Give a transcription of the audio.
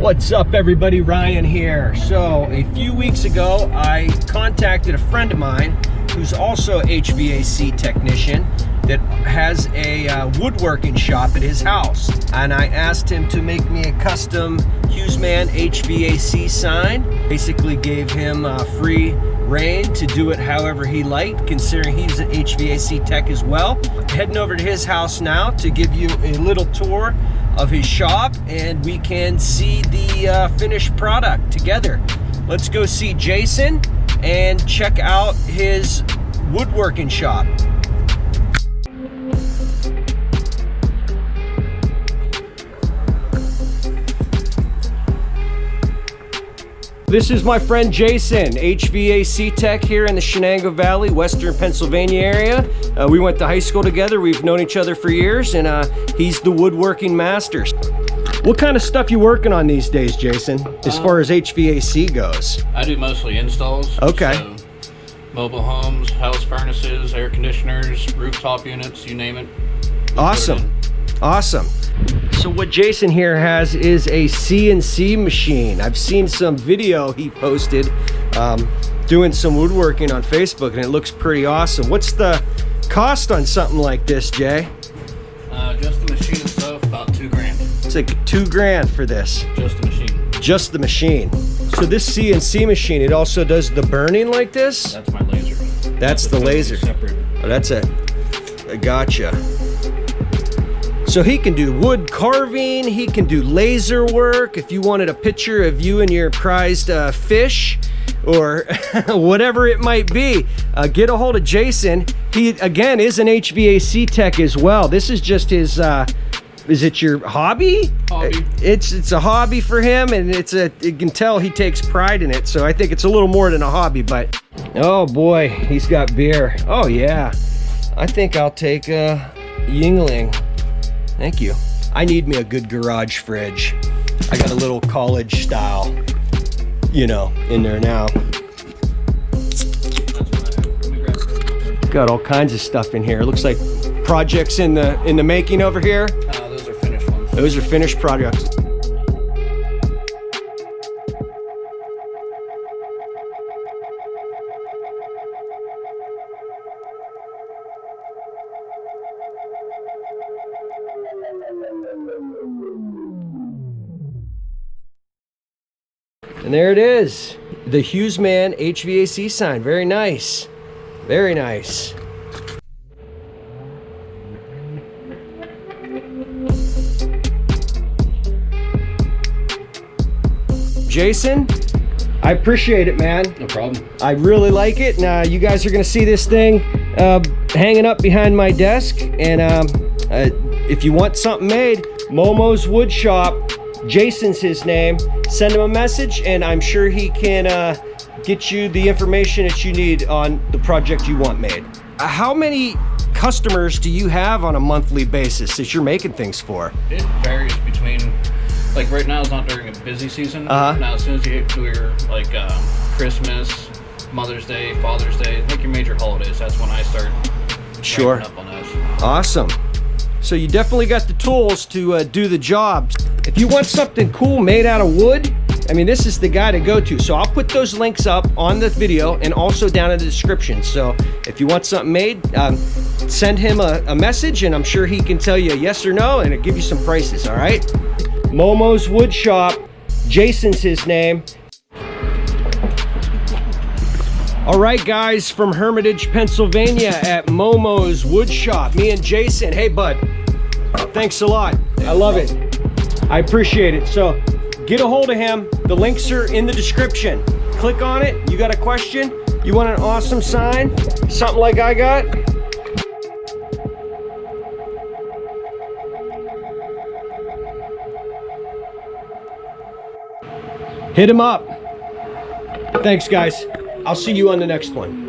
What's up everybody, Ryan here. So a few weeks ago I contacted a friend of mine who's also an HVAC technician that has a woodworking shop at his house, and I asked him to make me a custom HughesMan HVAC sign. Basically gave him free reign to do it however he liked, considering he's an HVAC tech as well. Heading over to his house now to give you a little tour of his shop, and we can see the finished product together. Let's go see Jason and check out his woodworking shop. This is my friend Jason, HVAC tech here in the Shenango Valley, Western Pennsylvania area. We went to high school together. We've known each other for years, and he's the woodworking master. What kind of stuff you working on these days, Jason, as far as HVAC goes? I do mostly installs. Okay. So mobile homes, house furnaces, air conditioners, rooftop units, you name it. Awesome. Awesome. So what Jason here has is a CNC machine. I've seen some video he posted doing some woodworking on Facebook, and it looks pretty awesome. What's the cost on something like this, Jay? Just the machine itself, about $2,000. It's like $2,000 for this. Just the machine. Just the machine. So this CNC machine, it also does the burning like this? That's my laser. That's the laser. Separate. Oh, that's it. I gotcha. So he can do wood carving, he can do laser work. If you wanted a picture of you and your prized fish or whatever it might be, get a hold of Jason. He, again, is an HVAC tech as well. This is just his, is it your hobby? Hobby. It's a hobby for him, and you can tell he takes pride in it. So I think it's a little more than a hobby, but, oh boy, he's got beer. Oh yeah, I think I'll take a Yingling. Thank you. I need me a good garage fridge. I got a little college style, you know, in there now. Got all kinds of stuff in here. It looks like projects in the making over here. Those are finished ones. Those are finished projects. And there it is, the HughesMan HVAC sign. Very nice, very nice. Jason, I appreciate it, man. No problem. I really like it. Now you guys are gonna see this thing hanging up behind my desk, and if you want something made, MoMo's Wood Shop, Jason's his name. Send him a message, and I'm sure he can get you the information that you need on the project you want made. How many customers do you have on a monthly basis that you're making things for? It varies between, like right now it's not during a busy season. Now as soon as you hit your like Christmas, Mother's Day, Father's Day, like your major holidays, that's when I start Sure. up on those. Awesome. So you definitely got the tools to do the job. If you want something cool made out of wood, I mean, this is the guy to go to. So I'll put those links up on the video and also down in the description. So if you want something made, send him a message, and I'm sure he can tell you yes or no, and it'll give you some prices, all right? MoMo's Wood Shop, Jason's his name. All right, guys, from Hermitage, Pennsylvania at MoMo's Wood Shop. Me and Jason. Hey, bud. Thanks a lot. I love it. I appreciate it. So get a hold of him. The links are in the description. Click on it. You got a question? You want an awesome sign? Something like I got? Hit him up. Thanks, guys. I'll see you on the next one.